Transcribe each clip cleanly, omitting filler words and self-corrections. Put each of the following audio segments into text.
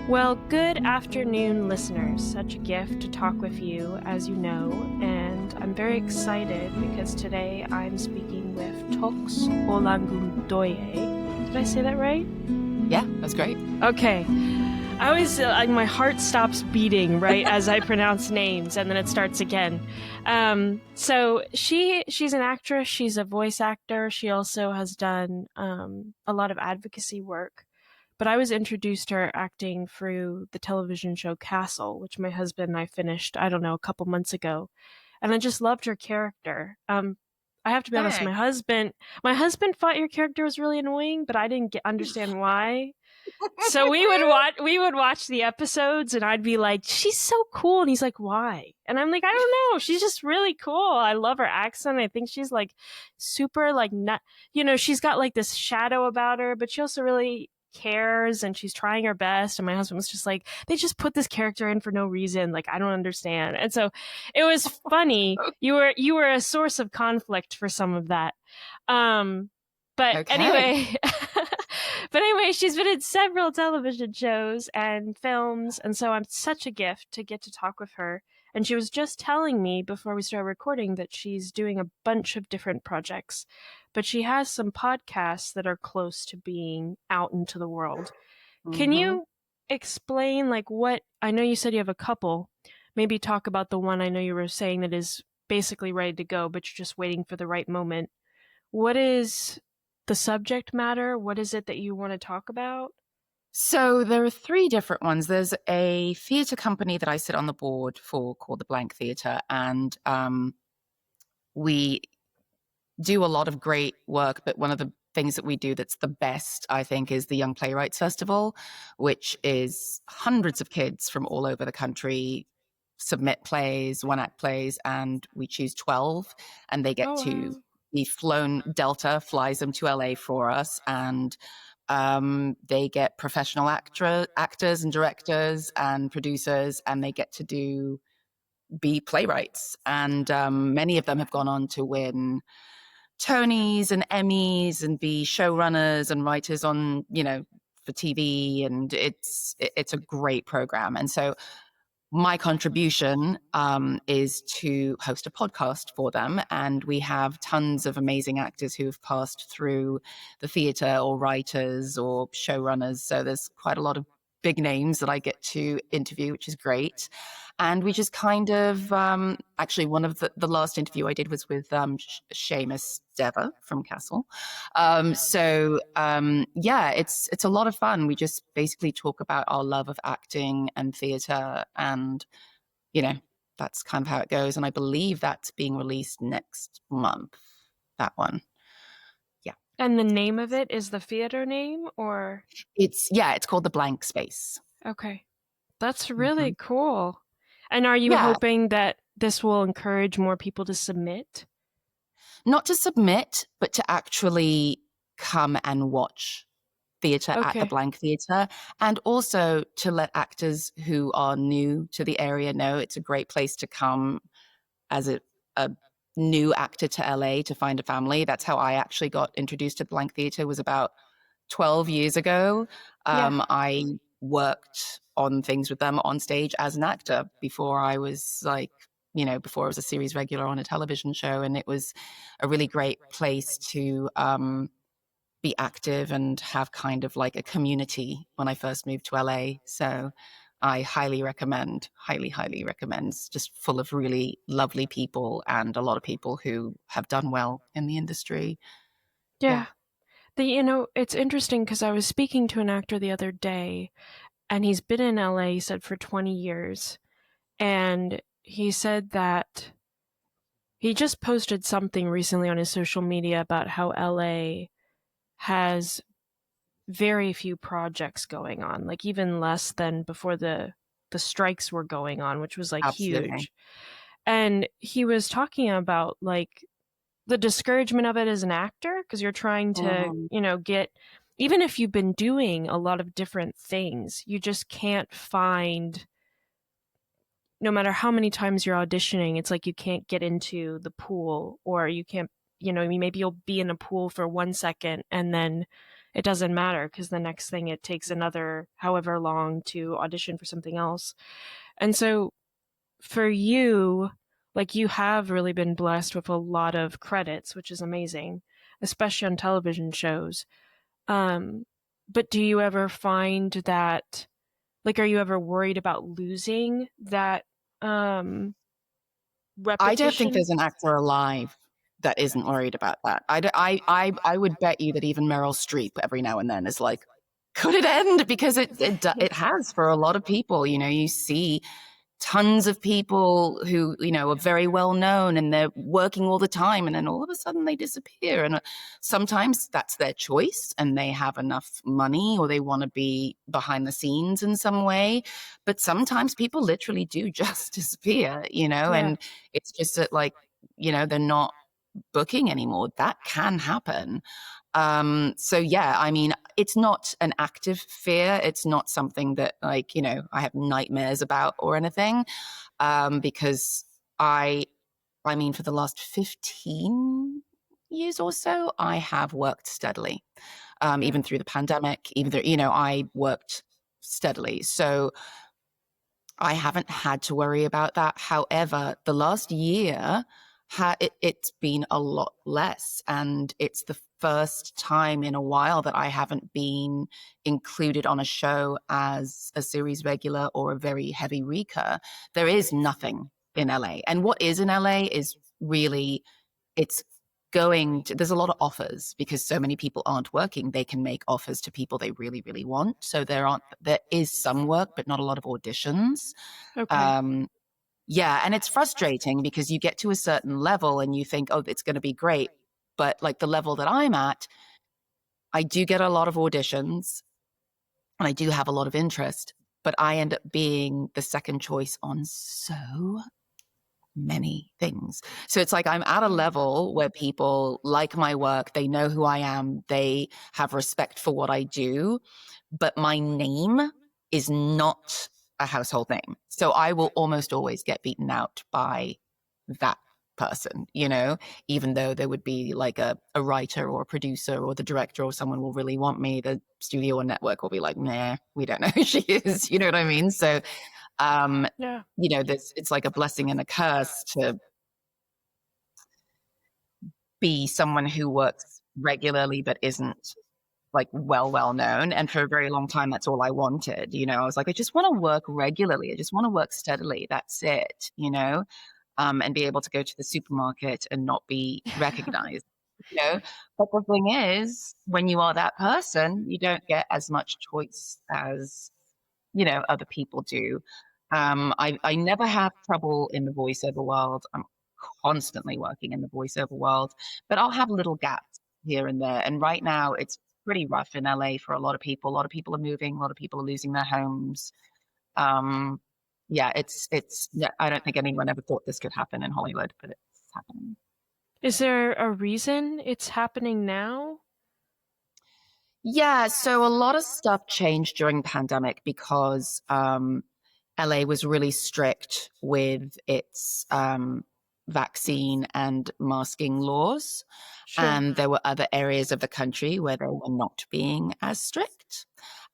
Well, good afternoon, listeners. Such a gift to talk with you, as you know, and I'm very excited because today I'm speaking with Toks Olagundoye. Did I say that right? Yeah, that's great. Okay. I always, my heart stops beating, right, as I pronounce names, and then it starts again. So she's an actress. She's a voice actor. She also has done a lot of advocacy work. But I was introduced to her acting through the television show Castle, which my husband and I finished, I don't know, a couple months ago. And I just loved her character. I have to be honest, my Thanks. husband thought your character was really annoying, but I didn't understand why. So we would watch the episodes and I'd be like, she's so cool. And he's like, why? And I'm like, I don't know. She's just really cool. I love her accent. I think she's like super like not, she's got like this shadow about her, but she also really cares and she's trying her best. And my husband was just like, they just put this character in for no reason. Like, I don't understand. And so it was funny. You were a source of conflict for some of that. But Okay. anyway, she's been in several television shows and films, and so I'm such a gift to get to talk with her. And she was just telling me before we started recording that she's doing a bunch of different projects, but she has some podcasts that are close to being out into the world. Can you explain, like, what, I know you said you have a couple, maybe talk about the one I know you were saying that is basically ready to go, but you're just waiting for the right moment. What is the subject matter? What is it that you want to talk about? So there are three different ones. There's a theatre company that I sit on the board for called the Blank Theatre, and we do a lot of great work. But one of the things that we do that's the best, I think, is the Young Playwrights Festival, which is hundreds of kids from all over the country submit plays, one-act plays, and we choose 12, and they get to be flown. Delta flies them to LA for us, and they get professional actors and directors and producers, and they get to be playwrights. And many of them have gone on to win Tonys and Emmys and be showrunners and writers on, for TV. And it's a great program. And so my contribution is to host a podcast for them. And we have tons of amazing actors who have passed through the theatre, or writers or showrunners. So there's quite a lot of big names that I get to interview, which is great. And we just kind of, actually, one of the last interview I did was with Seamus Dever from Castle. Yeah, it's a lot of fun. We just basically talk about our love of acting and theatre, and that's kind of how it goes. And I believe that's being released next month, that one. Yeah. And the name of it is the theater name, or? It's called The Blank Space. Okay. That's really cool. And are you hoping that this will encourage more people to submit? Not to submit, but to actually come and watch theatre at the Blank Theatre, and also to let actors who are new to the area know it's a great place to come as a new actor to LA to find a family. That's how I actually got introduced to Blank Theatre, was about 12 years ago. I worked on things with them on stage as an actor before I was before I was a series regular on a television show. And it was a really great place to be active and have kind of like a community when I first moved to LA. So I highly recommend. It's just full of really lovely people and a lot of people who have done well in the industry. Yeah. It's interesting because I was speaking to an actor the other day, and he's been in LA, he said, for 20 years. And he said that he just posted something recently on his social media about how LA has very few projects going on, like even less than before the strikes were going on, which was like huge. And he was talking about like the discouragement of it as an actor, because you're trying to, get, even if you've been doing a lot of different things, you just can't find, no matter how many times you're auditioning, it's like you can't get into the pool, or you can't, maybe you'll be in a pool for 1 second and then it doesn't matter because the next thing it takes another however long to audition for something else. And so for you, like you have really been blessed with a lot of credits, which is amazing, especially on television shows. Um, but do you ever find that, like, are you ever worried about losing that um, I don't think repetition? there's an actor alive that isn't worried about that. I would bet you that even Meryl Streep every now and then is like, could it end? Because it has for a lot of people. You know, you see tons of people who, you know, are very well known and they're working all the time, and then all of a sudden they disappear. And sometimes that's their choice and they have enough money or they want to be behind the scenes in some way. But sometimes people literally do just disappear, you know, Yeah. and it's just that, like, you know, they're not booking anymore. That can happen. So yeah, I mean, it's not an active fear. It's not something that, like, you know, I have nightmares about or anything. Because I mean, for the last 15 years or so, I have worked steadily. Yeah. Even through the pandemic, even though, you know, I worked steadily. So I haven't had to worry about that. However, the last year, it's been a lot less. And it's the first time in a while that I haven't been included on a show as a series regular or a very heavy recur. There is nothing in LA. And what is in LA is really, it's there's a lot of offers because so many people aren't working. They can make offers to people they really, really want. So there is some work, but not a lot of auditions. Okay. Um, yeah. And it's frustrating because you get to a certain level and you think, oh, it's going to be great. But like the level that I'm at, I do get a lot of auditions and I do have a lot of interest, but I end up being the second choice on so many things. So it's like I'm at a level where people like my work, they know who I am, they have respect for what I do, but my name is not a household name. So I will almost always get beaten out by that person, you know, even though there would be like a writer or a producer or the director or someone will really want me, the studio or network will be like, nah, we don't know who she is. You know what I mean? So um, Yeah. you know, it's like a blessing and a curse to be someone who works regularly but isn't like well known. And for a very long time, that's all I wanted. You know, I was like, I just want to work regularly. I just want to work steadily. That's it, you know, and be able to go to the supermarket and not be recognized. You know, but the thing is, when you are that person, you don't get as much choice as, you know, other people do. I never have trouble in the voiceover world. I'm constantly working in the voiceover world, but I'll have little gaps here and there. And right now, it's pretty rough in LA for a lot of people. A lot of people are moving. A lot of people are losing their homes. Um, yeah, yeah, I don't think anyone ever thought this could happen in Hollywood, but it's happening. Is there a reason it's happening now? Yeah, so a lot of stuff changed during the pandemic because LA was really strict with its vaccine and masking laws. Sure. And there were other areas of the country where they were not being as strict.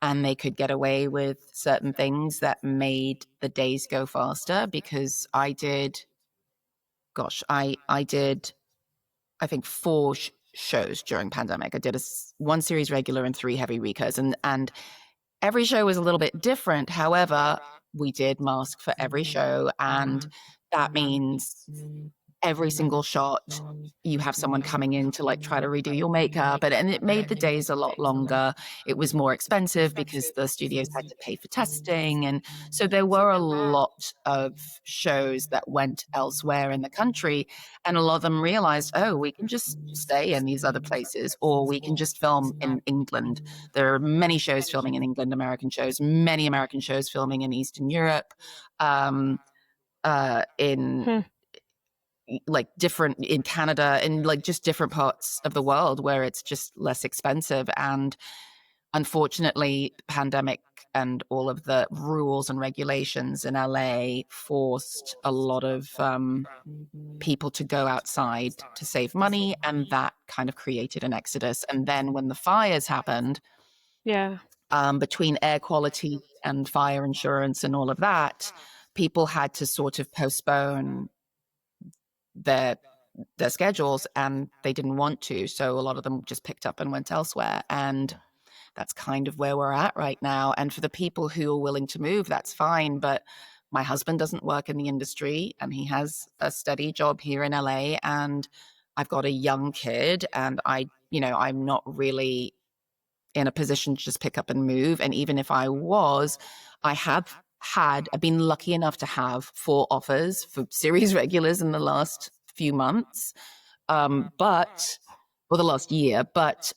And they could get away with certain things that made the days go faster because I did, I think, four shows during pandemic. I did one series regular and three heavy recurs. And every show was a little bit different. However, we did mask for every show. And that means every single shot you have someone coming in to like try to redo your makeup, and it made the days a lot longer. It was more expensive because the studios had to pay for testing, and so there were a lot of shows that went elsewhere in the country, and a lot of them realized, oh, we can just stay in these other places or we can just film in England. There are many shows filming in England, American shows, many American shows filming in Eastern Europe, in Hmm. like different in Canada and like just different parts of the world where it's just less expensive. And unfortunately, the pandemic and all of the rules and regulations in LA forced a lot of people to go outside to save money, and that kind of created an exodus. And then when the fires happened, Yeah. between air quality and fire insurance and all of that, people had to sort of postpone their their schedules, and they didn't want to. So a lot of them just picked up and went elsewhere. And that's kind of where we're at right now. And for the people who are willing to move, that's fine. But my husband doesn't work in the industry, and he has a steady job here in LA. And I've got a young kid, and I'm not really in a position to just pick up and move. And even if I was, I've been lucky enough to have 4 offers for series regulars in the last few months, but or the last year, but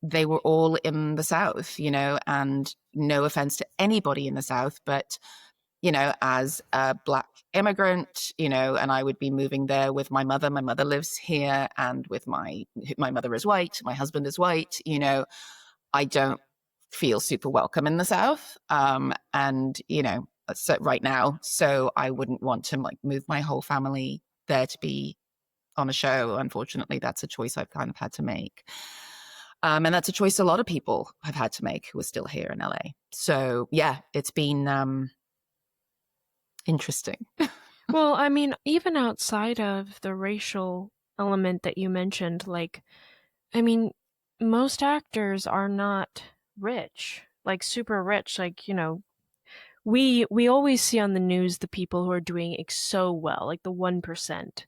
they were all in the South, and no offense to anybody in the South, but as a Black immigrant, and I would be moving there with my mother. My mother lives here, and with my mother is white, my husband is white. I don't feel super welcome in the South, and so right now. So I wouldn't want to like move my whole family there to be on a show. Unfortunately, that's a choice I've kind of had to make. And that's a choice a lot of people have had to make who are still here in LA. So yeah, it's been interesting. Well, I mean, even outside of the racial element that you mentioned, like, I mean, most actors are not rich, like super rich. Like, we always see on the news the people who are doing so well, like the 1%.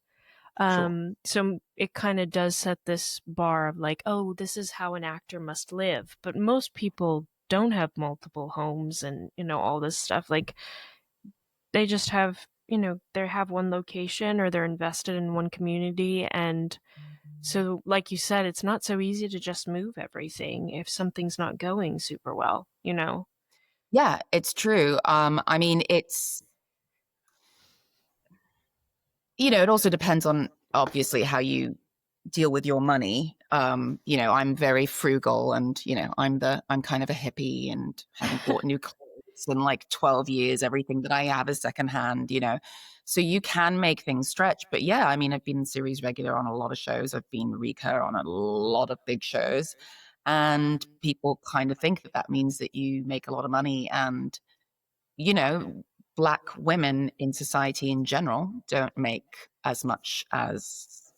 Sure. So it kind of does set this bar of like, oh, this is how an actor must live. But most people don't have multiple homes and, all this stuff. Like, they just have, they have one location or they're invested in one community. And so, like you said, it's not so easy to just move everything if something's not going super well. Yeah, it's true. I mean, it also depends on obviously how you deal with your money. I'm very frugal, and I'm kind of a hippie and haven't bought new clothes in like 12 years. Everything that I have is secondhand. So you can make things stretch. But yeah, I mean, I've been series regular on a lot of shows. I've been recur on a lot of big shows. And people kind of think that that means that you make a lot of money. And you know, Black women in society in general don't make as much as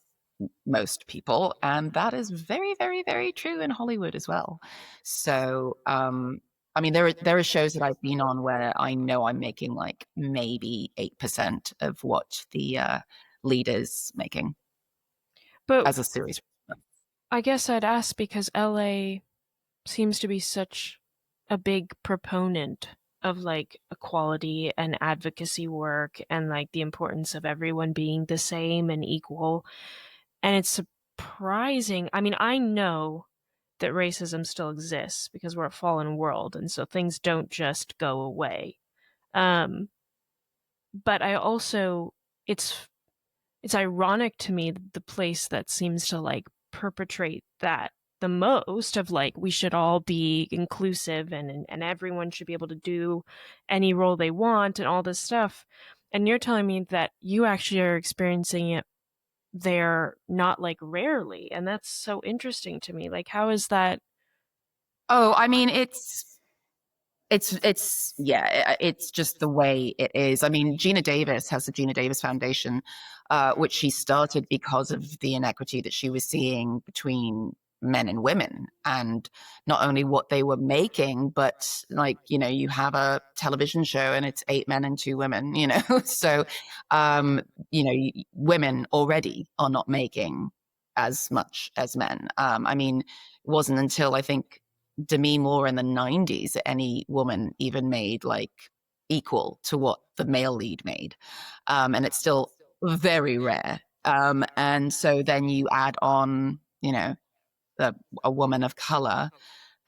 most people. And that is very, very, very true in Hollywood as well. So, I mean, there are shows that I've been on where I know I'm making like maybe 8% of what the lead is making But as a series. I guess I'd ask because LA seems to be such a big proponent of like equality and advocacy work and like the importance of everyone being the same and equal. And it's surprising. I mean, I know that racism still exists because we're a fallen world and so things don't just go away. Um, but I also it's ironic to me that the place that seems to like perpetrate that the most of like we should all be inclusive and everyone should be able to do any role they want and all this stuff. And you're telling me that you actually are experiencing it there not like rarely. And that's so interesting to me. Like how is that? Oh, I mean, it's just the way it is. I mean, Gina Davis has the Gina Davis Foundation, which she started because of the inequity that she was seeing between men and women, and not only what they were making, but like you have a television show and it's 8 men and 2 women. So women already are not making as much as men. I mean, it wasn't until I think Demi Moore in the 90s that any woman even made like equal to what the male lead made. And it's still very rare. And so then you add on, a woman of color,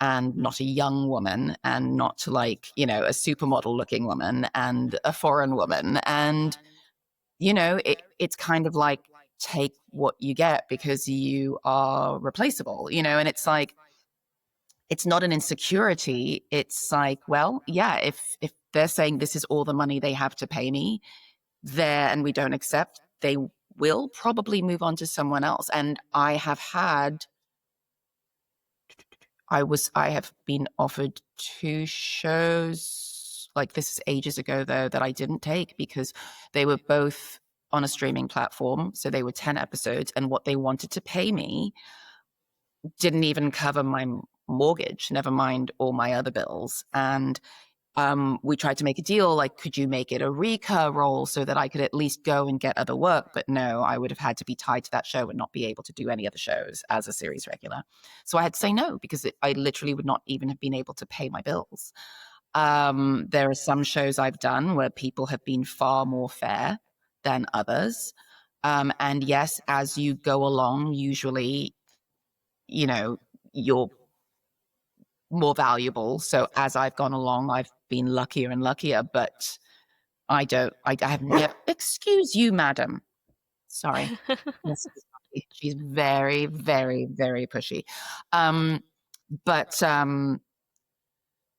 and not a young woman, and not like, a supermodel looking woman and a foreign woman. And, it's kind of like take what you get because you are replaceable, and it's like, it's not an insecurity. It's like, well, yeah, if they're saying this is all the money they have to pay me there and we don't accept, they will probably move on to someone else. And I have been offered two shows, like this is ages ago though, that I didn't take because they were both on a streaming platform. So they were 10 episodes, and what they wanted to pay me didn't even cover my mortgage, never mind all my other bills. And we tried to make a deal, like, could you make it a recur role so that I could at least go and get other work? But no, I would have had to be tied to that show and not be able to do any other shows as a series regular. So I had to say no because I literally would not even have been able to pay my bills. There are some shows I've done where people have been far more fair than others. And yes, as you go along, usually, you know, you're more valuable. So as I've gone along, I've been luckier and luckier, but I have never, excuse you, madam. Sorry. Yes, she's very, very, very pushy. Um, but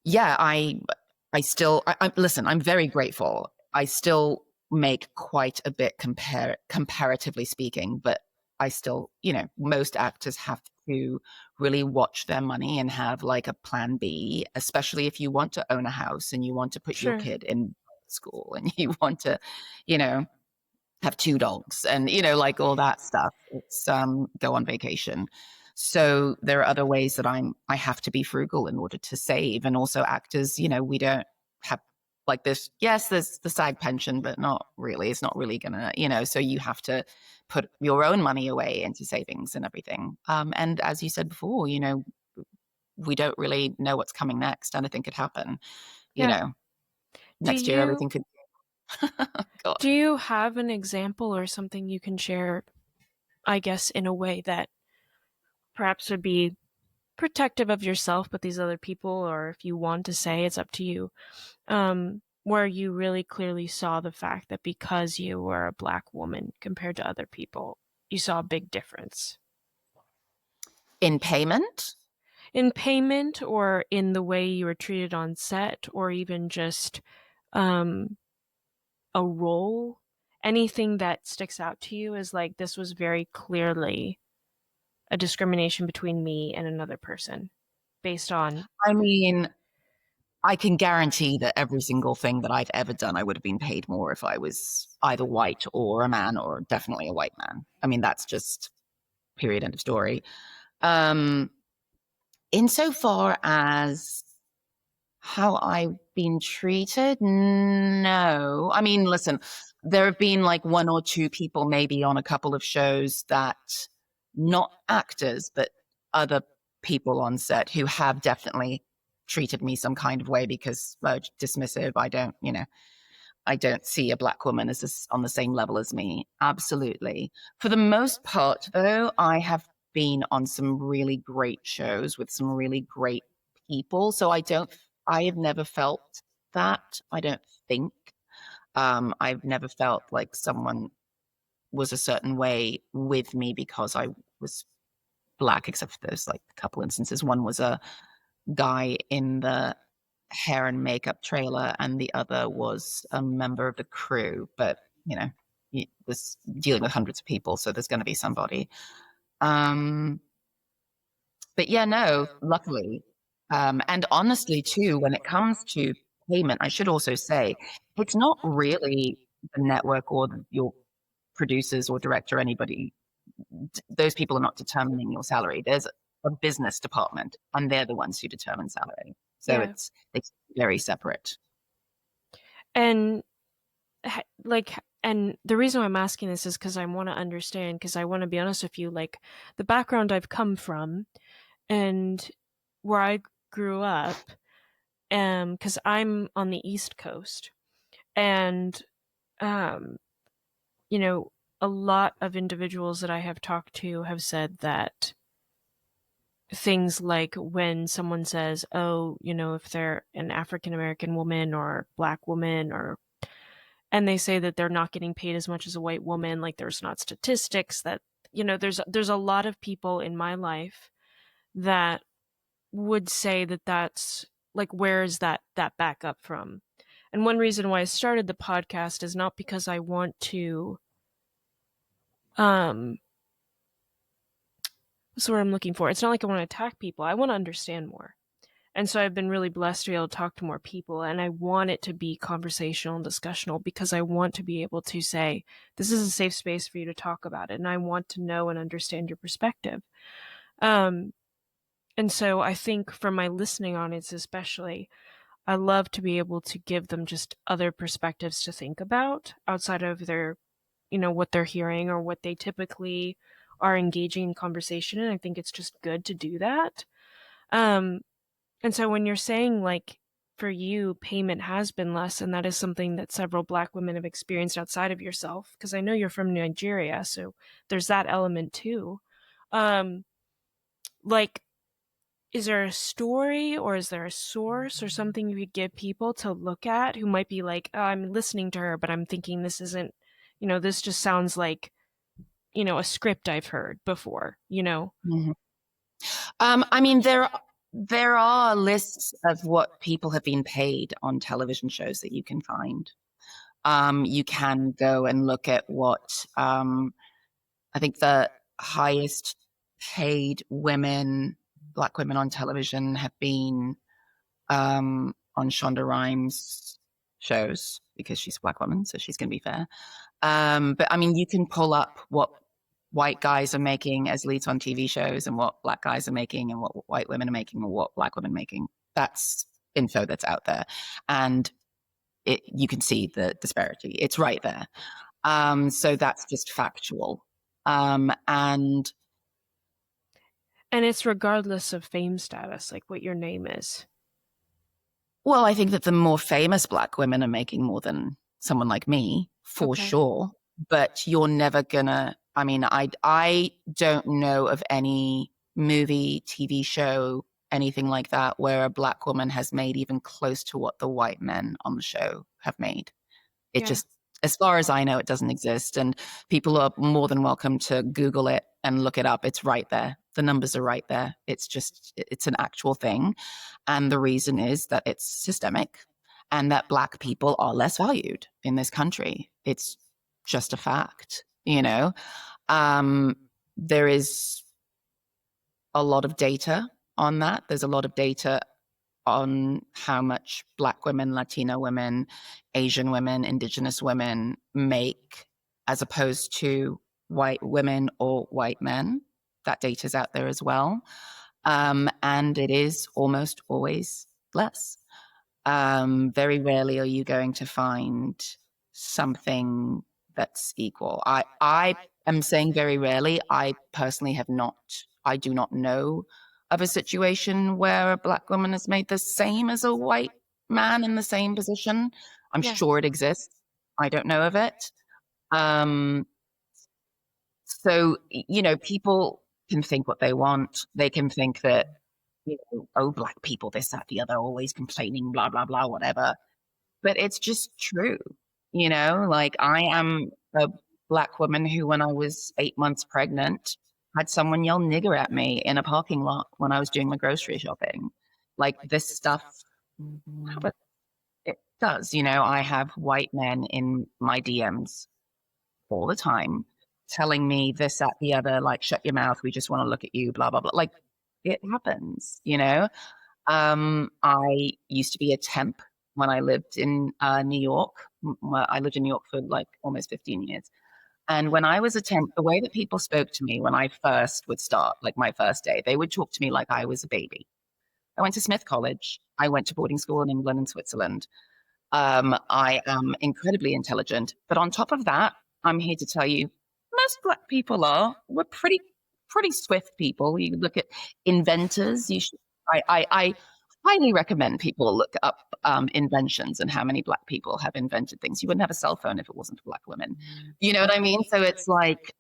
yeah, I still, listen, I'm very grateful. I still make quite a bit comparatively speaking, but I still, most actors have to really watch their money and have like a plan B, especially if you want to own a house and you want to put your Sure. kid in school and you want to, you know, have two dogs and, like all that stuff. It's go on vacation. So there are other ways that I have to be frugal in order to save. And also actors, we don't have like this. Yes, there's the SAG pension, but not really. It's not really gonna, so you have to put your own money away into savings and everything. And as you said before, we don't really know what's coming next. Anything could happen, you Yeah. know, Do next year, you everything could, God. do you have an example or something you can share, I guess, in a way that perhaps would be protective of yourself, but these other people, or if you want to say, it's up to you, where you really clearly saw the fact that because you were a black woman compared to other people, you saw a big difference In payment. in payment or in the way you were treated on set or even just um, a role? Anything that sticks out to you is like, this was very clearly a discrimination between me and another person based on. I mean, I can guarantee that every single thing that I've ever done, I would have been paid more if I was either white or a man, or definitely a white man. I mean, that's just period, end of story. Um, Insofar as how I've been treated, no. I mean, listen, there have been like one or two people maybe on a couple of shows that, not actors, but other people on set who have definitely treated me some kind of way because dismissive. I don't see a black woman as on the same level as me. Absolutely. For the most part, though, I have been on some really great shows with some really great people. So I have never felt that. I don't think. I've never felt like someone was a certain way with me because I was black, except for those like a couple instances. One was a guy in the hair and makeup trailer, and the other was a member of the crew. But he was dealing with hundreds of people, so there's going to be somebody. Um, but yeah, no, luckily, and honestly, too, when it comes to payment, I should also say it's not really the network or your producers or director, anybody. Those people are not determining your salary. There's a business department, and they're the ones who determine salary. So Yeah. it's very separate. And like, and the reason why I'm asking this is because I want to understand, because I want to be honest with you, like the background I've come from and where I grew up, because I'm on the East Coast, and um, you know, a lot of individuals that I have talked to have said that things like when someone says, oh, if they're an African American woman or black woman, or and they say that they're not getting paid as much as a white woman, like there's not statistics that, there's a lot of people in my life that would say that that's like, where is that back up from? And one reason why I started the podcast is not because I want to um what's the word I'm looking for? It's not like I want to attack people. I want to understand more. And so I've been really blessed to be able to talk to more people, and I want it to be conversational and discussional because I want to be able to say, this is a safe space for you to talk about it, and I want to know and understand your perspective. Um, and so I think for my listening audience especially, I love to be able to give them just other perspectives to think about outside of their, what they're hearing or what they typically are engaging in conversation. And I think it's just good to do that. Um, and so when you're saying, like, for you, payment has been less, and that is something that several Black women have experienced outside of yourself, because I know you're from Nigeria, so there's that element too. Um, like, is there a story or is there a source or something you could give people to look at who might be like, oh, I'm listening to her, but I'm thinking this isn't, this just sounds like, a script I've heard before? Mm-hmm. I mean, there are lists of what people have been paid on television shows that you can find. You can go and look at what I think the highest paid Black women on television have been on Shonda Rhimes' shows because she's a Black woman, so she's going to be fair. But I mean, you can pull up what white guys are making as leads on TV shows and what Black guys are making and what white women are making and what Black women are making. That's info that's out there. And you can see the disparity. It's right there. So that's just factual. And And it's regardless of fame status, like what your name is. well, I think that the more famous Black women are making more than someone like me, for Okay. sure. But you're never gonna, I mean, I don't know of any movie, TV show, anything like that where a Black woman has made even close to what the white men on the show have made. It Yeah. just, as far as I know, it doesn't exist. And people are more than welcome to Google it and look it up. It's right there. The numbers are right there. It's an actual thing. And the reason is that it's systemic and that Black people are less valued in this country. It's just a fact, you know? Um, there is a lot of data on that. There's a lot of data on how much Black women, Latino women, Asian women, Indigenous women make as opposed to white women or white men. That data is out there as well. And it is almost always less. Very rarely are you going to find something that's equal. I am saying very rarely. I personally I do not know of a situation where a Black woman has made the same as a white man in the same position. I'm Yeah. sure it exists. I don't know of it. Um, so, people can think what they want. They can think that, oh, Black people, this, that, the other, always complaining, blah, blah, blah, whatever. But it's just true. Like I am a Black woman who, when I was 8 months pregnant, had someone yell nigger at me in a parking lot when I was doing my grocery shopping. Like this stuff, it does. I have white men in my DMs all the time telling me this, that, the other, like, shut your mouth. We just want to look at you, blah, blah, blah. Like it happens. I used to be a temp when I lived in New York. I lived in New York for like almost 15 years. And when I was a temp, the way that people spoke to me when I first would start, like my first day, they would talk to me like I was a baby. I went to Smith College. I went to boarding school in England and Switzerland. I am incredibly intelligent. But on top of that, I'm here to tell you, most Black people we're pretty swift people. You look at inventors. I highly recommend people look up inventions and how many Black people have invented things. You wouldn't have a cell phone if it wasn't for Black women. You know what I mean? So it's like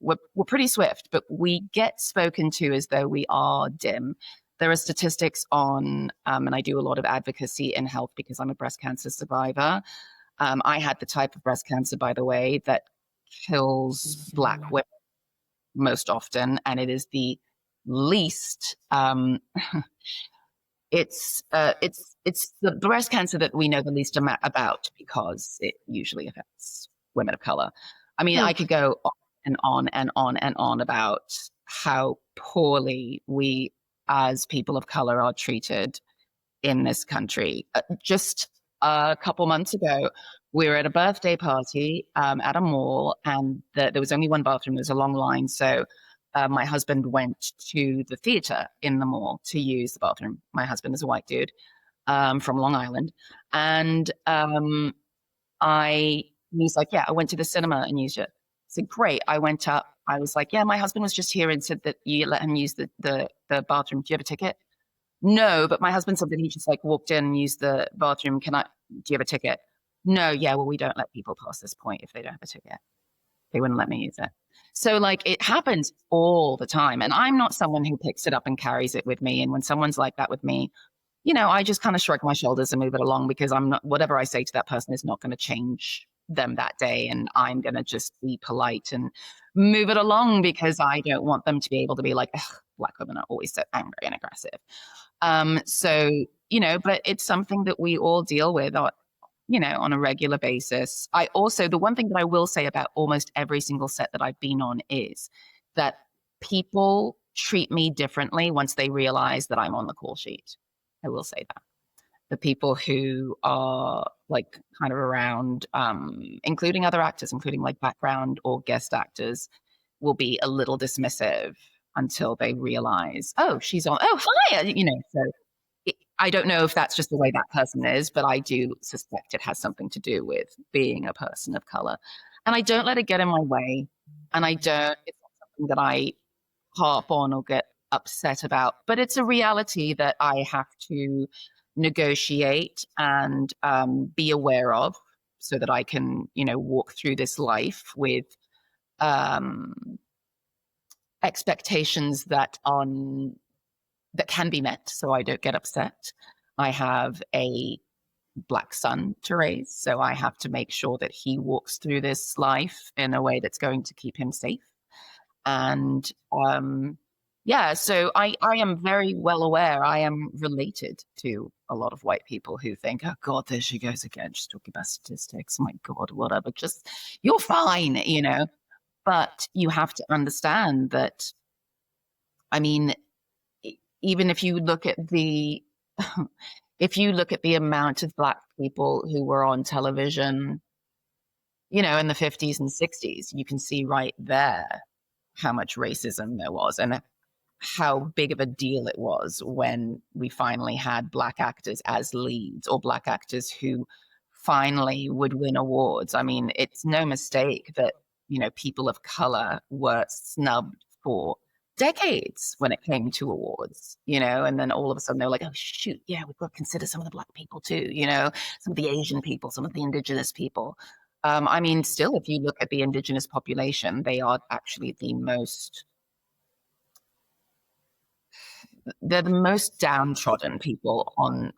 we're pretty swift, but we get spoken to as though we are dim. There are statistics on, and I do a lot of advocacy in health because I'm a breast cancer survivor. I had the type of breast cancer, by the way, that kills Black women most often, and it is the least it's the breast cancer that we know the least about because it usually affects women of color. I mean, I Hmm. could go on and on and on and on about how poorly we as people of color are treated in this country. Just a couple months ago, we were at a birthday party at a mall, and there was only one bathroom. There was a long line, so my husband went to the theater in the mall to use the bathroom. My husband is a white dude from Long Island, and I he was like, "Yeah, I went to the cinema and used it." I said, "Great." I went up. I was like, "Yeah, my husband was just here and said that you let him use the bathroom. Do you have a ticket?" No, but my husband said that he just like walked in and used the bathroom. Do you have a ticket? No, yeah, well, we don't let people pass this point if they don't have a ticket. They wouldn't let me use it. So, like, it happens all the time. And I'm not someone who picks it up and carries it with me. And when someone's like that with me, I just kind of shrug my shoulders and move it along because I'm not, whatever I say to that person is not going to change them that day. And I'm going to just be polite and move it along because I don't want them to be able to be like, Black women are always so angry and aggressive. So, but it's something that we all deal with, on a regular basis. The one thing that I will say about almost every single set that I've been on is that people treat me differently once they realize that I'm on the call sheet. I will say that. The people who are like kind of around, including other actors, including like background or guest actors, will be a little dismissive until they realize, oh, she's on, oh, hi, so I don't know if that's just the way that person is, but I do suspect it has something to do with being a person of color. And I don't let it get in my way. And it's not something that I harp on or get upset about, but it's a reality that I have to negotiate and be aware of so that I can, walk through this life with um, expectations that can be met so I don't get upset. I have a Black son to raise, so I have to make sure that he walks through this life in a way that's going to keep him safe. And yeah, so I am very well aware. I am related to a lot of white people who think, oh God, there she goes again. She's talking about statistics. My God, whatever. Just, you're fine. But you have to understand that, I mean, even if you look at the if you look at the amount of Black people who were on television, in the 50s and 60s, you can see right there how much racism there was and how big of a deal it was when we finally had Black actors as leads or Black actors who finally would win awards. I mean, it's no mistake that, people of color were snubbed for decades when it came to awards, and then all of a sudden they're like, oh, shoot, yeah, we've got to consider some of the Black people too, some of the Asian people, some of the Indigenous people. I mean, still, if you look at the Indigenous population, they are actually they're the most downtrodden people on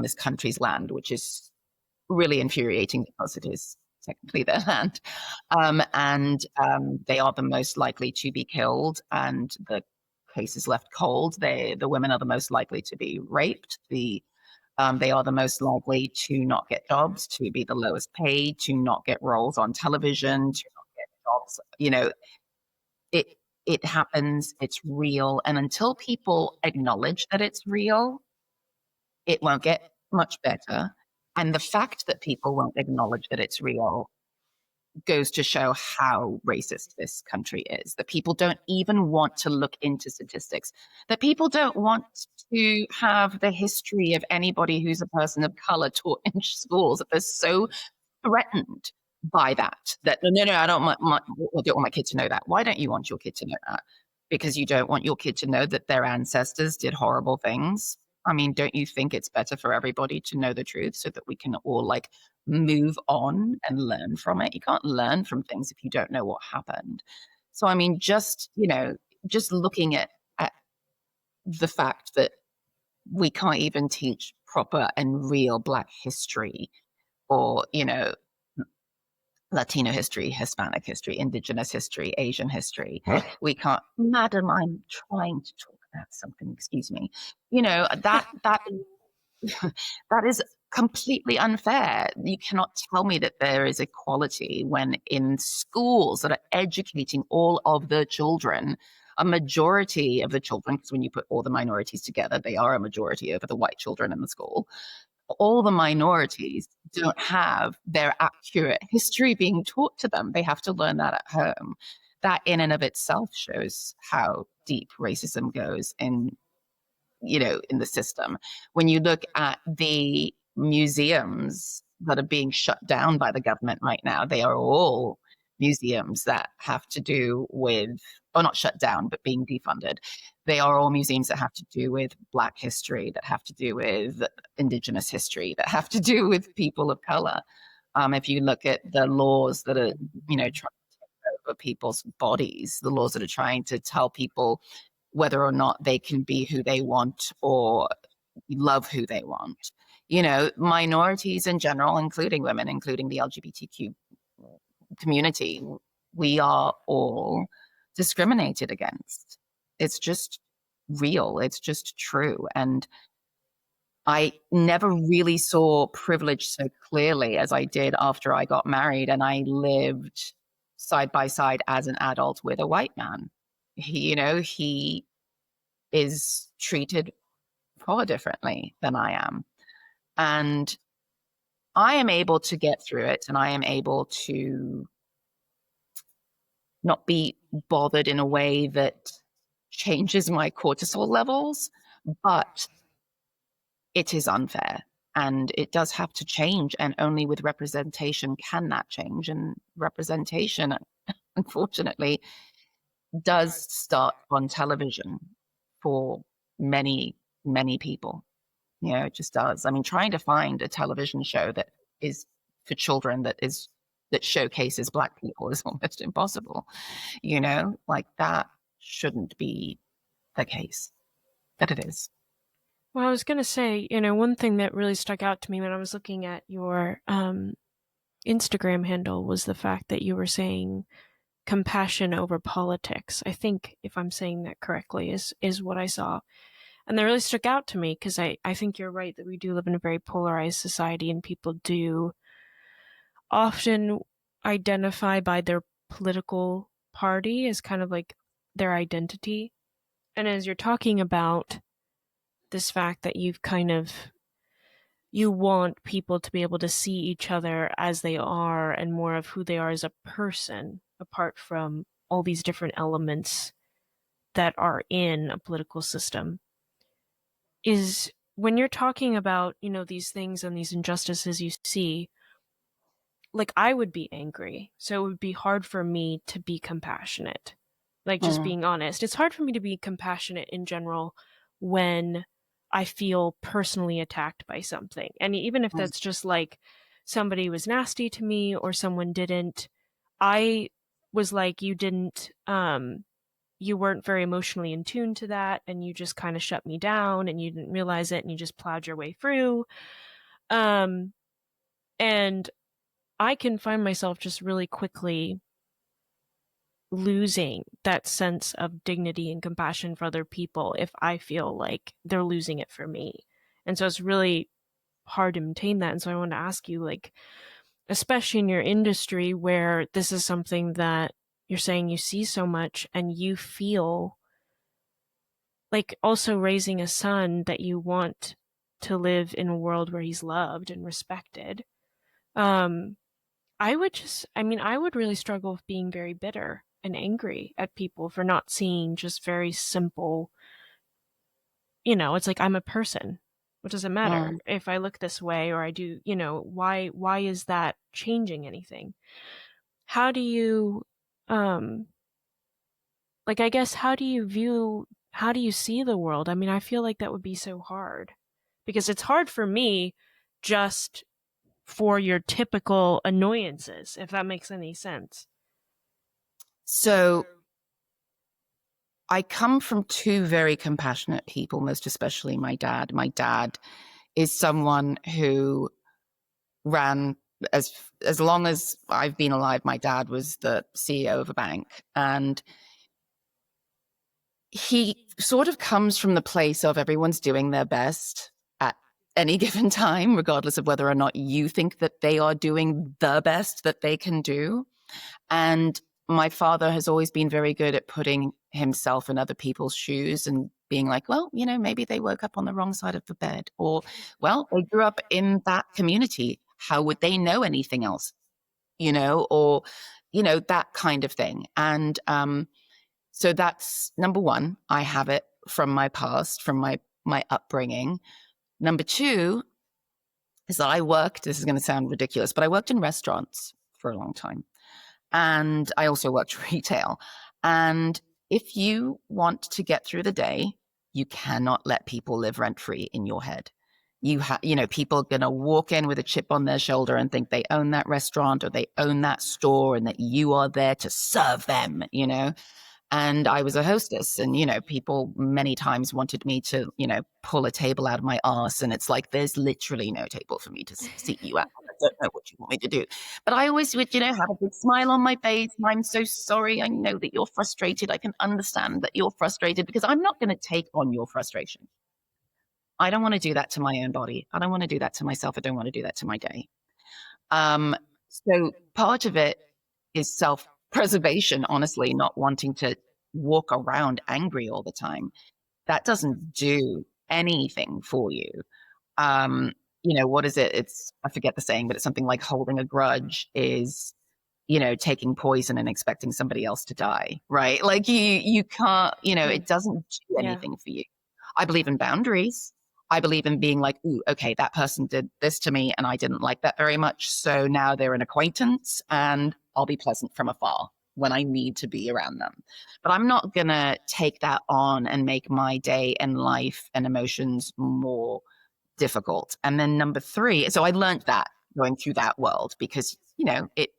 this country's land, which is really infuriating because it is technically their land. And they are the most likely to be killed, and the case is left cold. The women are the most likely to be raped. They are the most likely to not get jobs, to be the lowest paid, to not get roles on television, to not get jobs. It it happens, it's real. And until people acknowledge that it's real, it won't get much better. And the fact that people won't acknowledge that it's real goes to show how racist this country is. That people don't even want to look into statistics, that people don't want to have the history of anybody who's a person of color taught in schools, that they're so threatened by that no, I don't want my kid to know that. Why don't you want your kid to know that? Because you don't want your kid to know that their ancestors did horrible things. I mean, don't you think it's better for everybody to know the truth so that we can all like move on and learn from it? You can't learn from things if you don't know what happened. So I mean, just looking at the fact that we can't even teach proper and real Black history, or Latino history, Hispanic history, Indigenous history, Asian history. Huh? We can't, Madam, I'm trying to talk about something, excuse me. You know, that is completely unfair. You cannot tell me that there is equality when in schools that are educating all of the children, a majority of the children, because when you put all the minorities together, they are a majority over the white children in the school. All the minorities don't have their accurate history being taught to them. They have to learn that at home. That in and of itself shows how deep racism goes in the system. When you look at the museums that are being shut down by the government right now, they are all museums that have to do with, or not shut down, but being defunded. They are all museums that have to do with Black history, that have to do with Indigenous history, that have to do with people of color. If you look at the laws that are, trying to take over people's bodies, the laws that are trying to tell people whether or not they can be who they want or love who they want. Minorities in general, including women, including the LGBTQ community, we are all discriminated against. It's just real. It's just true. And I never really saw privilege so clearly as I did after I got married and I lived side by side as an adult with a white man. He is treated far differently than I am. And I am able to get through it and I am able to not be bothered in a way that changes my cortisol levels, but it is unfair and it does have to change. And only with representation can that change. And representation, unfortunately, does start on television for many, many people. It just does. I mean, trying to find a television show that is for children that showcases Black people is almost impossible. Like that shouldn't be the case, but it is. Well, I was going to say, one thing that really stuck out to me when I was looking at your Instagram handle was the fact that you were saying compassion over politics. I think, if I'm saying that correctly, is what I saw. And that really stuck out to me because I think you're right that we do live in a very polarized society and people do often identify by their political party as kind of like their identity. And as you're talking about this fact that you want people to be able to see each other as they are and more of who they are as a person, apart from all these different elements that are in a political system, is when you're talking about, these things and these injustices you see, like I would be angry. So it would be hard for me to be compassionate. Like just being honest. It's hard for me to be compassionate in general when I feel personally attacked by something. And even if that's just like somebody was nasty to me or someone didn't, I was like, you weren't very emotionally in tune to that and you just kind of shut me down and you didn't realize it and you just plowed your way through. Um, and I can find myself just really quickly losing that sense of dignity and compassion for other people if I feel like they're losing it for me. And so it's really hard to maintain that. And so I want to ask you, like, especially in your industry where this is something that you're saying you see so much and you feel like also raising a son that you want to live in a world where he's loved and respected. Um, I would really struggle with being very bitter and angry at people for not seeing just very simple, it's like I'm a person. What does it matter if I look this way or I do, why is that changing anything? How do you, um, like, I guess, how do you see the world? I mean, I feel like that would be so hard because it's hard for me just for your typical annoyances, if that makes any sense. So I come from two very compassionate people, most especially my dad. My dad is someone who ran as long as I've been alive, my dad was the CEO of a bank, and he sort of comes from the place of everyone's doing their best at any given time, regardless of whether or not you think that they are doing the best that they can do. And my father has always been very good at putting himself in other people's shoes and being like, well, maybe they woke up on the wrong side of the bed, or, well, they grew up in that community. How would they know anything else? Or, that kind of thing. And so that's number one. I have it from my past, from my upbringing. Number two is that this is going to sound ridiculous, but I worked in restaurants for a long time. And I also worked retail. And if you want to get through the day, you cannot let people live rent free in your head. People are going to walk in with a chip on their shoulder and think they own that restaurant or they own that store and that you are there to serve them. And I was a hostess, and, people many times wanted me to, pull a table out of my arse. And it's like, there's literally no table for me to seat you at. I don't know what you want me to do. But I always would, have a big smile on my face. I'm so sorry. I know that you're frustrated. I can understand that you're frustrated, because I'm not going to take on your frustration. I don't want to do that to my own body. I don't want to do that to myself. I don't want to do that to my day. So part of it is self-preservation, honestly, not wanting to walk around angry all the time. That doesn't do anything for you. What is it? I forget the saying, but it's something like holding a grudge is, taking poison and expecting somebody else to die, right? Like you can't, it doesn't do Yeah. anything for you. I believe in boundaries. I believe in being like, ooh, okay, that person did this to me and I didn't like that very much. So now they're an acquaintance and I'll be pleasant from afar when I need to be around them. But I'm not going to take that on and make my day and life and emotions more difficult. And then number three, so I learned that going through that world, because, it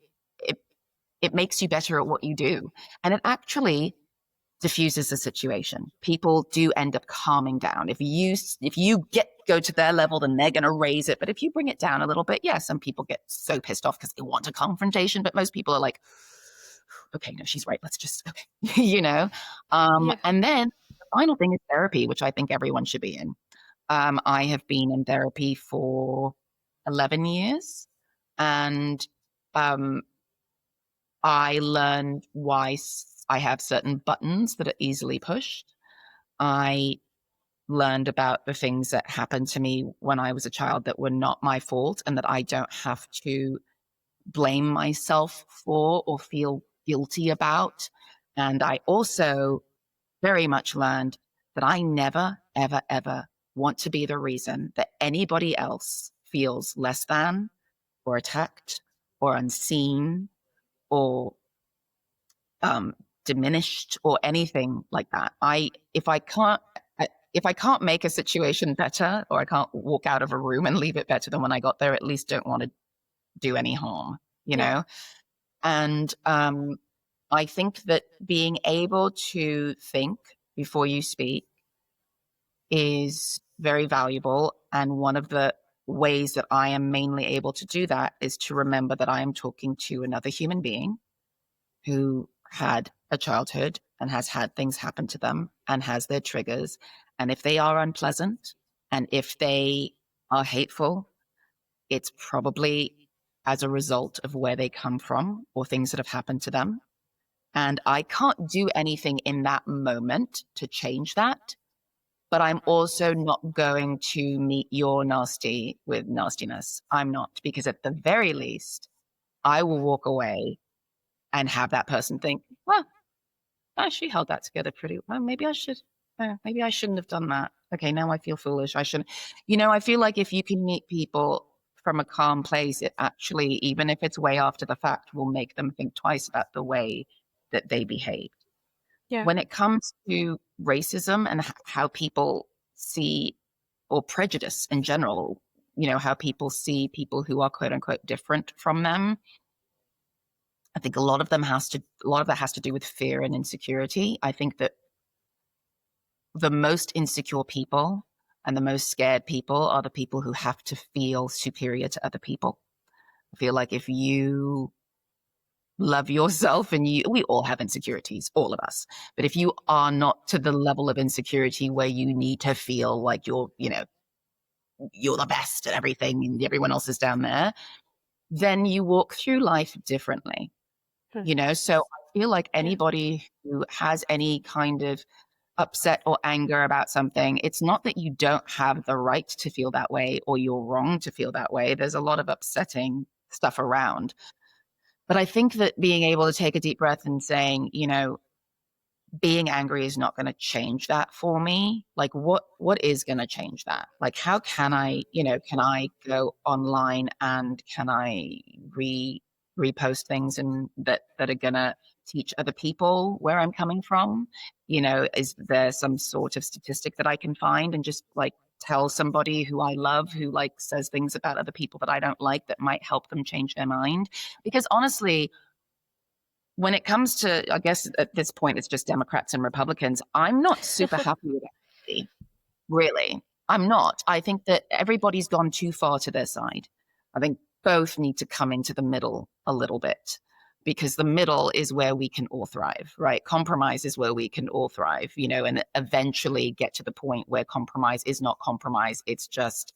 it makes you better at what you do. And it actually diffuses the situation. People do end up calming down. If you go to their level, then they're going to raise it. But if you bring it down a little bit, yeah, some people get so pissed off because they want a confrontation. But most people are like, okay, no, she's right. Let's just, okay, Yeah. And then the final thing is therapy, which I think everyone should be in. I have been in therapy for 11 years, and I learned why I have certain buttons that are easily pushed. I learned about the things that happened to me when I was a child that were not my fault, and that I don't have to blame myself for or feel guilty about. And I also very much learned that I never, ever, ever want to be the reason that anybody else feels less than or attacked or unseen or diminished or anything like that. If I can't make a situation better, or I can't walk out of a room and leave it better than when I got there, at least don't want to do any harm, you Yeah. know? And I think that being able to think before you speak is very valuable. And one of the ways that I am mainly able to do that is to remember that I am talking to another human being who had a childhood and has had things happen to them and has their triggers. And if they are unpleasant and if they are hateful, it's probably as a result of where they come from or things that have happened to them. And I can't do anything in that moment to change that. But I'm also not going to meet your nasty with nastiness. I'm not, because at the very least, I will walk away and have that person think, well, she held that together pretty well. Maybe I shouldn't have done that. Okay, now I feel foolish. I shouldn't. I feel like if you can meet people from a calm place, it actually, even if it's way after the fact, will make them think twice about the way that they behave. Yeah. When it comes to racism and how people see, or prejudice in general, how people see people who are quote unquote different from them, I think a lot of that has to do with fear and insecurity. I think that the most insecure people and the most scared people are the people who have to feel superior to other people. I feel like if you love yourself, and we all have insecurities, all of us, but if you are not to the level of insecurity where you need to feel like you're the best at everything and everyone else is down there, then you walk through life differently. Hmm. So I feel like Yeah. anybody who has any kind of upset or anger about something, it's not that you don't have the right to feel that way or you're wrong to feel that way. There's a lot of upsetting stuff around. But I think that being able to take a deep breath and saying, being angry is not going to change that for me. Like, what is going to change that? Like, how can I, can I go online and can I repost things and that are going to teach other people where I'm coming from? Is there some sort of statistic that I can find and just like tell somebody who I love who like says things about other people that I don't like that might help them change their mind? Because honestly, when it comes to, I guess at this point, it's just Democrats and Republicans. I'm not super happy with anybody, really. I'm not. I think that everybody's gone too far to their side. I think both need to come into the middle a little bit because the middle is where we can all thrive, right? Compromise is where we can all thrive, and eventually get to the point where compromise is not compromise. It's just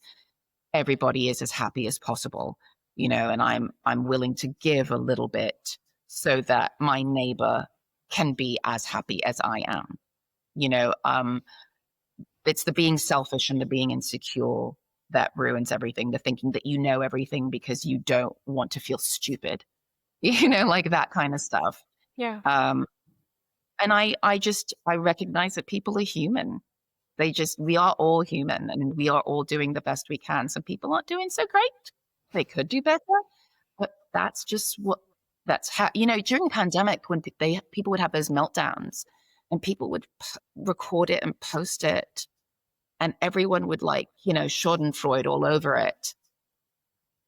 everybody is as happy as possible, and I'm willing to give a little bit so that my neighbor can be as happy as I am. You know, um, it's the being selfish and the being insecure that ruins everything. The thinking that you know everything because you don't want to feel stupid, like that kind of stuff. Yeah. Um, and I recognize that people are human. We are all human and we are all doing the best we can. Some people aren't doing so great. They could do better, but that's just that's how, during pandemic when people would have those meltdowns and people would record it and post it and everyone would like, Schadenfreude all over it.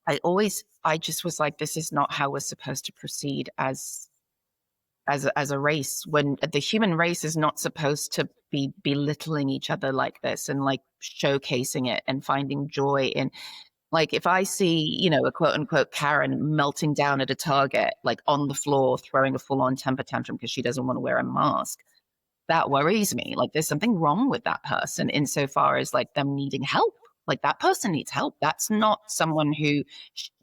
I just was like, this is not how we're supposed to proceed as a race, when the human race is not supposed to be belittling each other like this and like showcasing it and finding joy in, like, if I see, a quote unquote Karen melting down at a Target, like on the floor, throwing a full on temper tantrum because she doesn't want to wear a mask, that worries me. Like, there's something wrong with that person insofar as like them needing help. Like, that person needs help. That's not someone who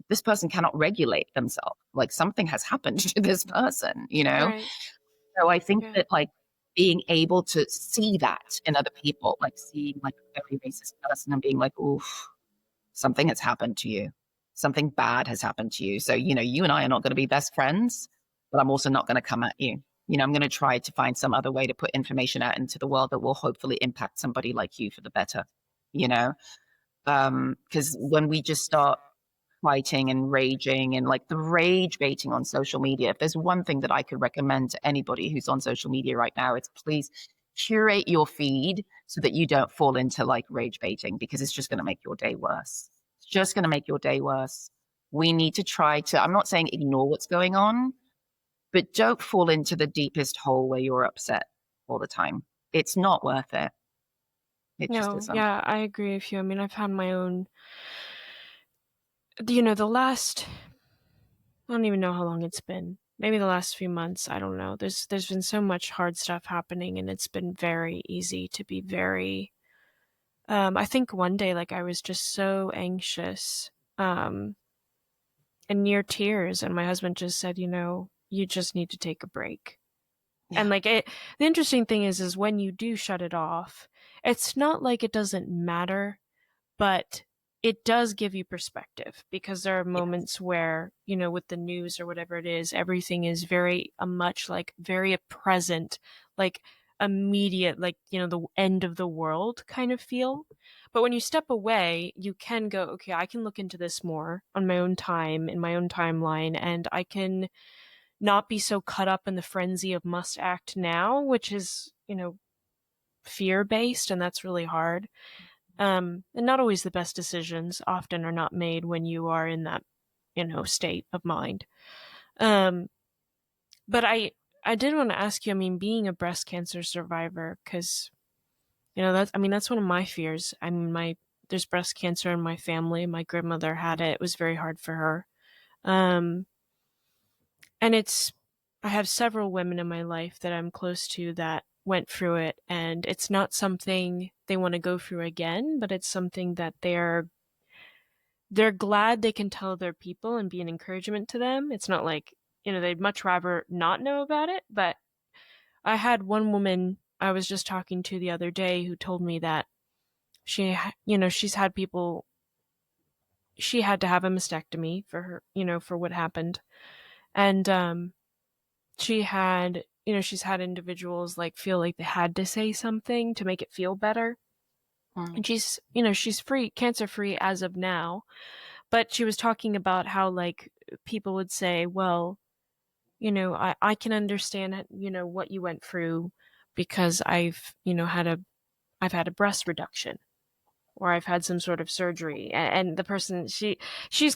this person cannot regulate themselves. Like, something has happened to this person. Right. So I think Yeah. that like being able to see that in other people, like seeing like a very racist person and being like, oof, something has happened to you. Something bad has happened to you. So, you and I are not going to be best friends, but I'm also not going to come at you. I'm going to try to find some other way to put information out into the world that will hopefully impact somebody like you for the better, you know? Because when we just start fighting and raging and like the rage baiting on social media, if there's one thing that I could recommend to anybody who's on social media right now, it's please curate your feed so that you don't fall into like rage baiting because it's just going to make your day worse. It's just going to make your day worse. We need to try to, I'm not saying ignore what's going on, but don't fall into the deepest hole where you're upset all the time. It's not worth it. It just No, isn't. yeah, I agree with you. I mean, I've had my own, the last, I don't even know how long it's been. Maybe the last few months, I don't know. There's been so much hard stuff happening and it's been very easy to be very I think one day like I was just so anxious um and near tears and my husband just said, you just need to take a break. Yeah. And like the interesting thing is when you do shut it off, it's not like it doesn't matter, but it does give you perspective because there are Yes. moments where, with the news or whatever it is, everything is very much like very present, like immediate, like, the end of the world kind of feel. But when you step away, you can go, okay, I can look into this more on my own time, in my own timeline, and I can not be so caught up in the frenzy of must act now, which is, fear based, and that's really hard. And not always the best decisions often are not made when you are in that, state of mind. Um, but I did want to ask you, I mean, being a breast cancer survivor, because, that's one of my fears. I mean, there's breast cancer in my family. My grandmother had it. It was very hard for her. Um, and I have several women in my life that I'm close to that went through it, and it's not something they want to go through again, but it's something that they're glad they can tell their people and be an encouragement to them. It's not like, they'd much rather not know about it. But I had one woman I was just talking to the other day who told me that she's had people, she had to have a mastectomy for her, for what happened. And she's had individuals like feel like they had to say something to make it feel better. Mm. And she's free, cancer free as of now. But she was talking about how, like, people would say, well, I can understand, what you went through because I've had a breast reduction, or I've had some sort of surgery. And the person, she's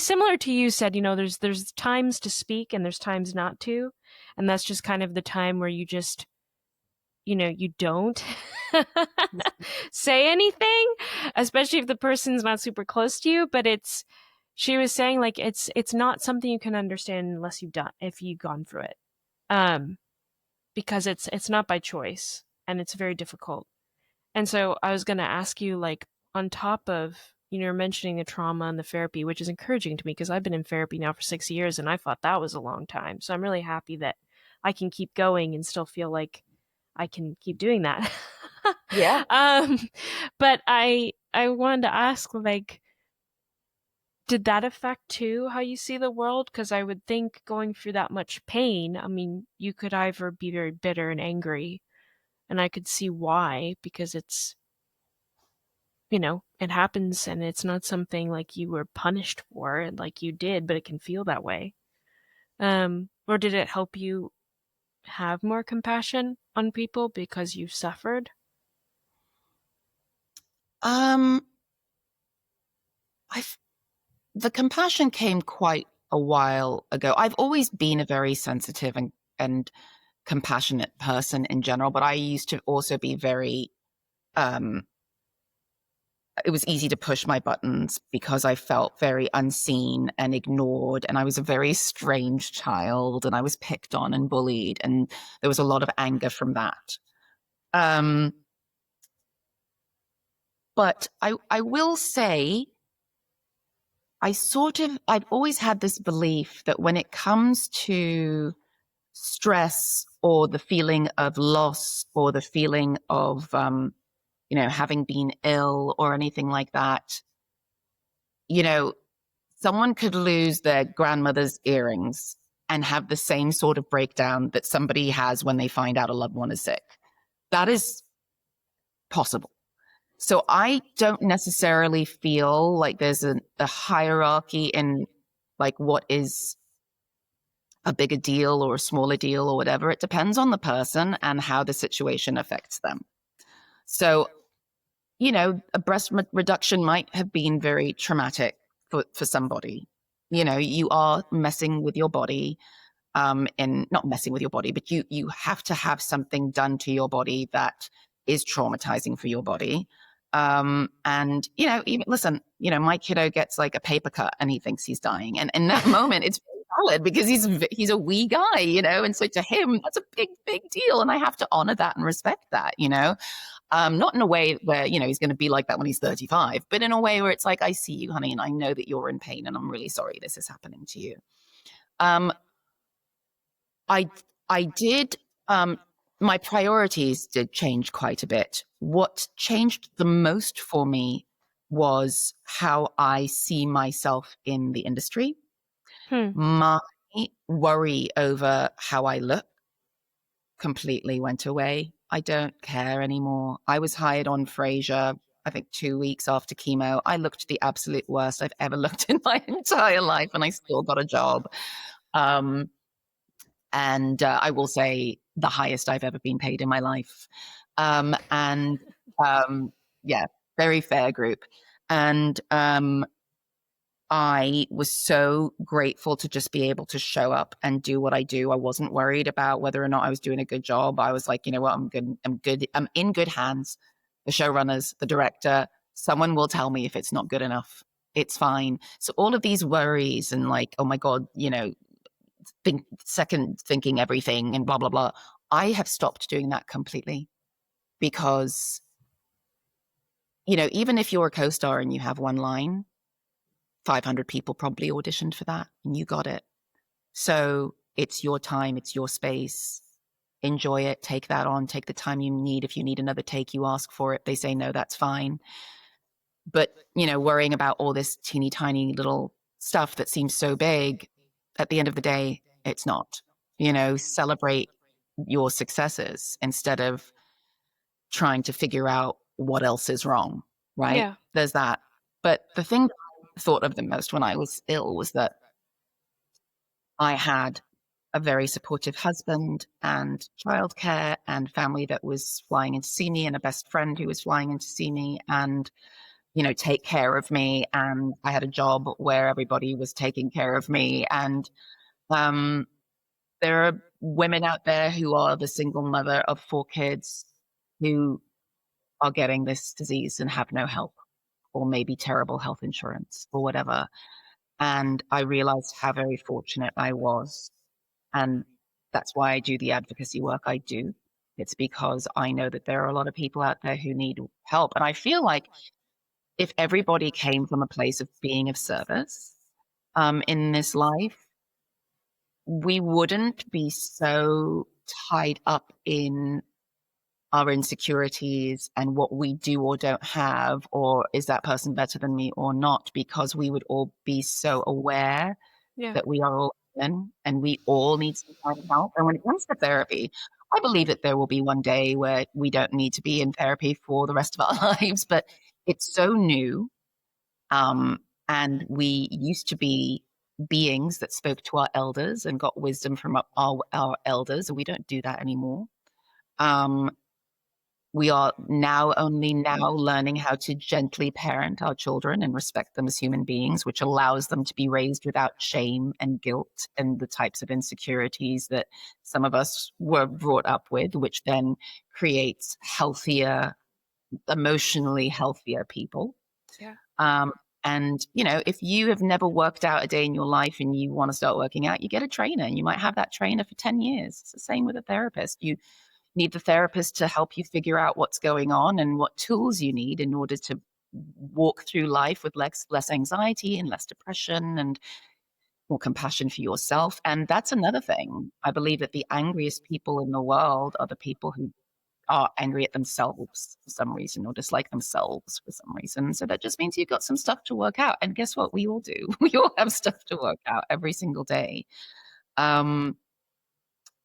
similar to you, said, there's times to speak and there's times not to. And that's just kind of the time where you just, you don't say anything, especially if the person's not super close to you. But she was saying, like, it's not something you can understand unless if you've gone through it. Um, because it's not by choice and it's very difficult. And so I was going to ask you, like, on top of, you're mentioning the trauma and the therapy, which is encouraging to me because I've been in therapy now for 6 years and I thought that was a long time. So I'm really happy that I can keep going and still feel like I can keep doing that. Yeah. um, but I wanted to ask, like, did that affect too how you see the world? Because I would think going through that much pain, I mean, you could either be very bitter and angry, and I could see why, because it happens and it's not something like you were punished for, like you did, but it can feel that way. Or did it help you have more compassion on people because you suffered? Um, I the compassion came quite a while ago. I've always been a very sensitive and compassionate person in general, but I used to also be very, um, it was easy to push my buttons because I felt very unseen and ignored. And I was a very strange child and I was picked on and bullied. And there was a lot of anger from that. Um, but I will say, I've always had this belief that when it comes to stress or the feeling of loss or the feeling of, having been ill or anything like that, you know, someone could lose their grandmother's earrings and have the same sort of breakdown that somebody has when they find out a loved one is sick. That is possible. So I don't necessarily feel like there's a hierarchy in like what is a bigger deal or a smaller deal or whatever. It depends on the person and how the situation affects them. So, a breast reduction might have been very traumatic for somebody. You are messing with your body, and not messing with your body, but you have to have something done to your body that is traumatizing for your body. And even listen, my kiddo gets like a paper cut and he thinks he's dying, and in that moment, it's valid because he's a wee guy, and so to him, that's a big deal, and I have to honor that and respect that, not in a way where he's going to be like that when he's 35, but in a way where it's like, I see you, honey, and I know that you're in pain, and I'm really sorry this is happening to you. Um, I I did my priorities did change quite a bit. What changed the most for me was how I see myself in the industry. Hmm. My worry over how I look completely went away. I don't care anymore. I was hired on Frasier, I think 2 weeks after chemo. I looked the absolute worst I've ever looked in my entire life, and I still got a job. Um, and I will say the highest I've ever been paid in my life. And yeah, very fair group. And I was so grateful to just be able to show up and do what I do. I wasn't worried about whether or not I was doing a good job. I was like, you know what, I'm good. I'm good. I'm in good hands. The showrunners, the director, someone will tell me if it's not good enough. It's fine. So all of these worries and like, oh my God, second thinking everything and blah, blah, blah. I have stopped doing that completely because, even if you're a co-star and you have one line, 500 people probably auditioned for that and you got it. So it's your time, it's your space. Enjoy it, take that on, take the time you need. If you need another take, you ask for it. They say no, that's fine. But, worrying about all this teeny tiny little stuff that seems so big, at the end of the day, it's not. Celebrate your successes instead of trying to figure out what else is wrong, right? Yeah. There's that. But the thing that I thought of the most when I was ill was that I had a very supportive husband and childcare and family that was flying in to see me and a best friend who was flying in to see me and, take care of me. And I had a job where everybody was taking care of me. And um, there are women out there who are the single mother of 4 kids who are getting this disease and have no help or maybe terrible health insurance or whatever. And I realized how very fortunate I was. And that's why I do the advocacy work I do. It's because I know that there are a lot of people out there who need help. And I feel like if everybody came from a place of being of service in this life, we wouldn't be so tied up in our insecurities and what we do or don't have, or is that person better than me or not, because we would all be so aware Yeah. that we are all human and we all need some kind of help. And when it comes to therapy, I believe that there will be one day where we don't need to be in therapy for the rest of our lives, but it's so new. And we used to be beings that spoke to our elders and got wisdom from our elders, and we don't do that anymore. Um, we are only now learning how to gently parent our children and respect them as human beings, which allows them to be raised without shame and guilt and the types of insecurities that some of us were brought up with, which then creates healthier, emotionally healthier people. Yeah. Um, and, if you have never worked out a day in your life and you want to start working out, you get a trainer and you might have that trainer for 10 years. It's the same with a therapist. You need the therapist to help you figure out what's going on and what tools you need in order to walk through life with less anxiety and less depression and more compassion for yourself. And that's another thing. I believe that the angriest people in the world are the people who are angry at themselves for some reason or dislike themselves for some reason. So that just means you've got some stuff to work out. And guess what? We all do. We all have stuff to work out every single day. Um,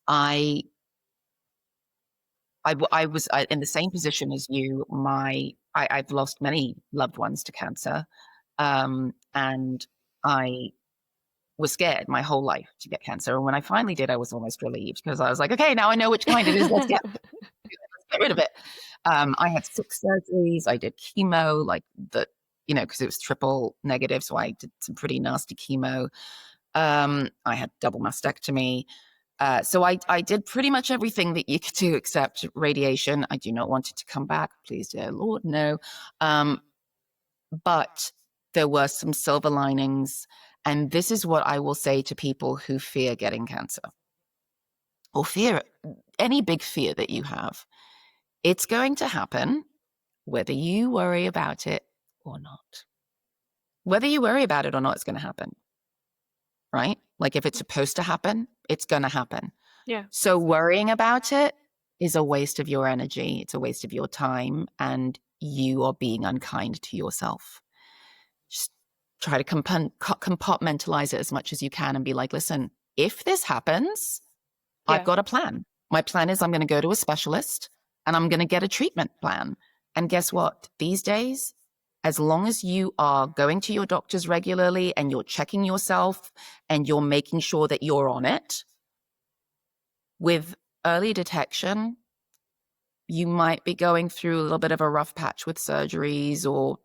I I was in the same position as you. I've lost many loved ones to cancer, and I was scared my whole life to get cancer. And when I finally did, I was almost relieved because I was like, okay, now I know which kind it is. Let's get rid of it. I had 6 surgeries. I did chemo, because it was triple negative, so I did some pretty nasty chemo. I had double mastectomy. So I did pretty much everything that you could do except radiation. I do not want it to come back. Please, dear Lord, no. But there were some silver linings. And this is what I will say to people who fear getting cancer or fear any big fear that you have. It's going to happen whether you worry about it or not. Whether you worry about it or not, it's going to happen, right? Like if it's supposed to happen, it's going to happen. Yeah. So worrying about it is a waste of your energy. It's a waste of your time, and you are being unkind to yourself. Just try to compartmentalize it as much as you can and be like, listen, if this happens, I've Yeah. got a plan. My plan is I'm going to go to a specialist and I'm going to get a treatment plan. And guess what? These days, as long as you are going to your doctors regularly and you're checking yourself and you're making sure that you're on it, with early detection, you might be going through a little bit of a rough patch with surgeries or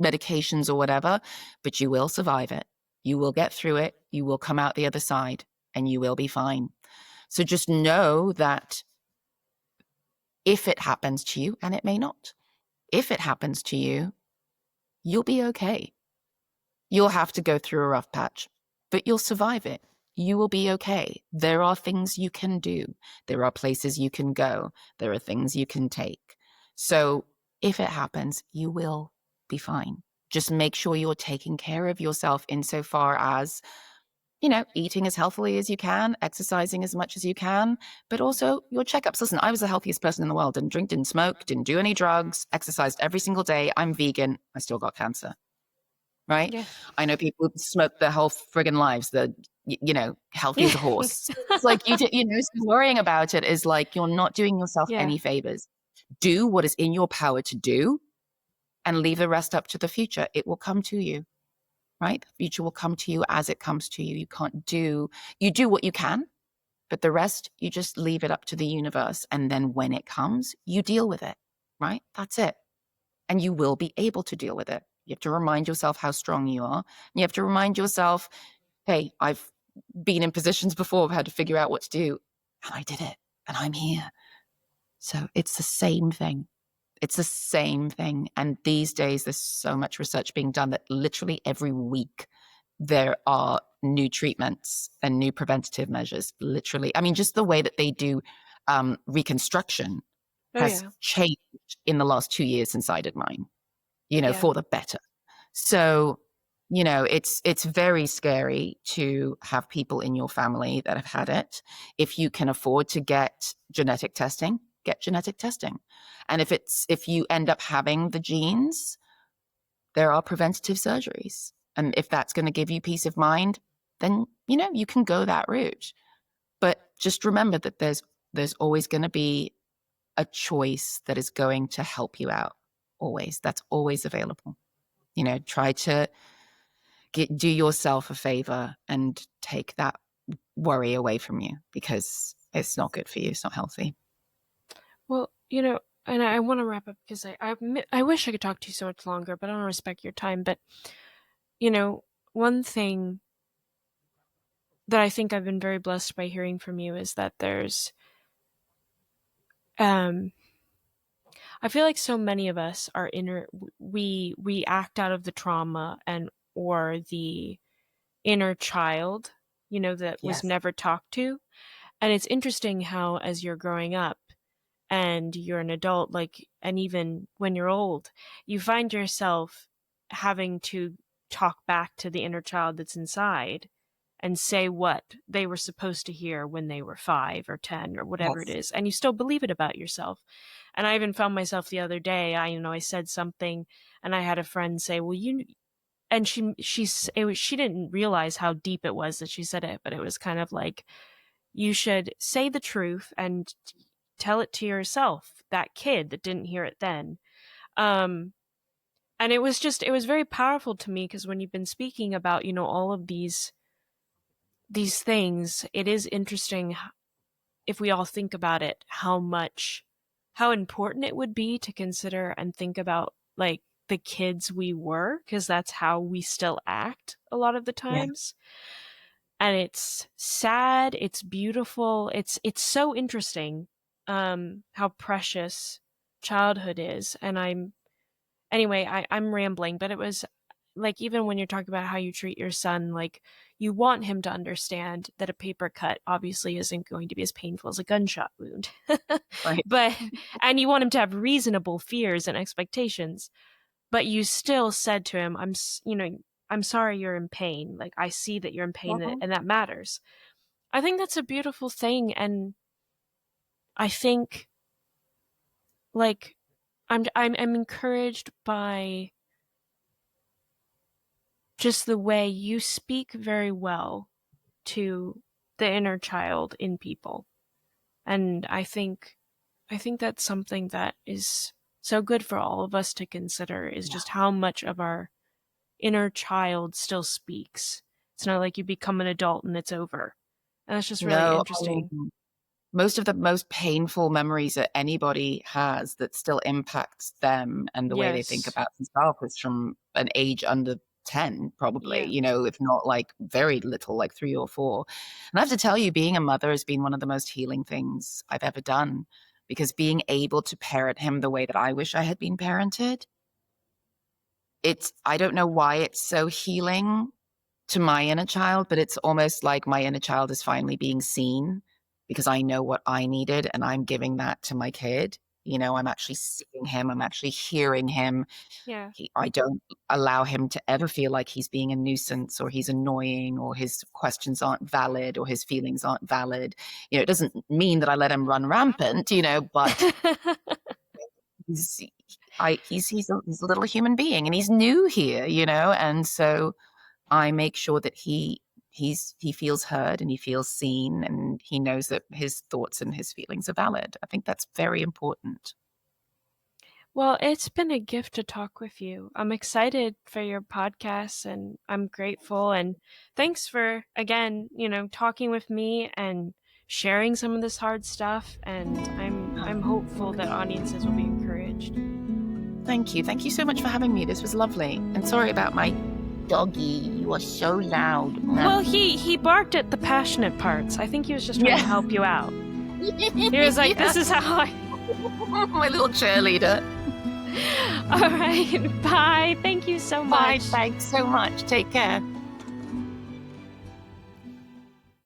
medications or whatever, but you will survive it. You will get through it. You will come out the other side and you will be fine. So just know that if it happens to you, and it may not, if it happens to you, you'll be okay. You'll have to go through a rough patch, but you'll survive it. You will be okay. There are things you can do. There are places you can go. There are things you can take. So if it happens, you will be fine. Just make sure you're taking care of yourself insofar as, eating as healthily as you can, exercising as much as you can, but also your checkups. Listen, I was the healthiest person in the world. Didn't drink, didn't smoke, didn't do any drugs, exercised every single day. I'm vegan. I still got cancer. Right? Yeah. I know people who smoke their whole friggin' lives, healthy as a horse. It's like, so worrying about it is like, you're not doing yourself Yeah. any favors. Do what is in your power to do and leave the rest up to the future. It will come to you, right? The future will come to you as it comes to you. You do what you can, but the rest, you just leave it up to the universe. And then when it comes, you deal with it, right? That's it. And you will be able to deal with it. You have to remind yourself how strong you are. And you have to remind yourself, hey, I've been in positions before, I've had to figure out what to do. And I did it. And I'm here. So it's the same thing. It's the same thing. And these days, there's so much research being done that literally every week there are new treatments and new preventative measures. Literally, I mean, just the way that they do reconstruction Oh has yeah. changed in the last 2 years since I did mine, Yeah. for the better. So, it's very scary to have people in your family that have had it. If you can afford to get genetic testing, get genetic testing. And if you end up having the genes, there are preventative surgeries. And if that's going to give you peace of mind, then, you can go that route. But just remember that there's always going to be a choice that is going to help you out. Always. That's always available. Try to do yourself a favor and take that worry away from you, because it's not good for you. It's not healthy. Well, and I want to wrap up because I wish I could talk to you so much longer, but I want to respect your time. But you know, one thing that I think I've been very blessed by hearing from you is that there's um I feel like so many of us are inner we act out of the trauma and or the inner child, that was Yes. never talked to. And it's interesting how as you're growing up and you're an adult, like, and even when you're old, you find yourself having to talk back to the inner child that's inside and say what they were supposed to hear when they were 5 or 10 or whatever it Yes. is, and you still believe it about yourself. And I even found myself the other day, I said something, and I had a friend say, well, and she didn't realize how deep it was that she said it, but it was kind of like, you should say the truth and tell it to yourself, that kid that didn't hear it then. um and it was very powerful to me, because when you've been speaking about, all of these things, it is interesting, if we all think about it, how important it would be to consider and think about, like, the kids we were, because that's how we still act a lot of the Yeah. times. And it's sad, it's beautiful, it's so interesting, how precious childhood is. And I'm rambling, but it was like, even when you're talking about how you treat your son, like, you want him to understand that a paper cut obviously isn't going to be as painful as a gunshot wound. Right. But, and you want him to have reasonable fears and expectations, but you still said to him, I'm sorry you're in pain. Like, I see that you're in pain, Mhm. and that matters. I think that's a beautiful thing. And I think, like, I'm encouraged by just the way you speak very well to the inner child in people. And I think that's something that is so good for all of us to consider, is Yeah. just how much of our inner child still speaks. It's not like you become an adult and it's over. And that's just really No, I interesting. mean, most of the most painful memories that anybody has that still impacts them and the way they think Yes. about themselves is from an age under 10, probably, Yeah. if not like very little, like 3 or 4. And I have to tell you, being a mother has been one of the most healing things I've ever done, because being able to parent him the way that I wish I had been parented I don't know why it's so healing to my inner child, but it's almost like my inner child is finally being seen because I know what I needed and I'm giving that to my kid. I'm actually seeing him, I'm actually hearing him. Yeah. I don't allow him to ever feel like he's being a nuisance or he's annoying or his questions aren't valid or his feelings aren't valid. It doesn't mean that I let him run rampant, but he's he's a little human being and he's new here, and so I make sure that he feels heard and he feels seen and he knows that his thoughts and his feelings are valid. I think that's very important. Well, it's been a gift to talk with you. I'm excited for your podcast and I'm grateful. And thanks for, again, talking with me and sharing some of this hard stuff. And I'm hopeful that audiences will be encouraged. Thank you. Thank you so much for having me. This was lovely. And sorry about my doggy. You are so loud. Well, he barked at the passionate parts. I think he was just trying to help you out. He was like, this is how I... My little cheerleader. All right. Bye. Thank you so much. Bye. Thanks so much. Take care.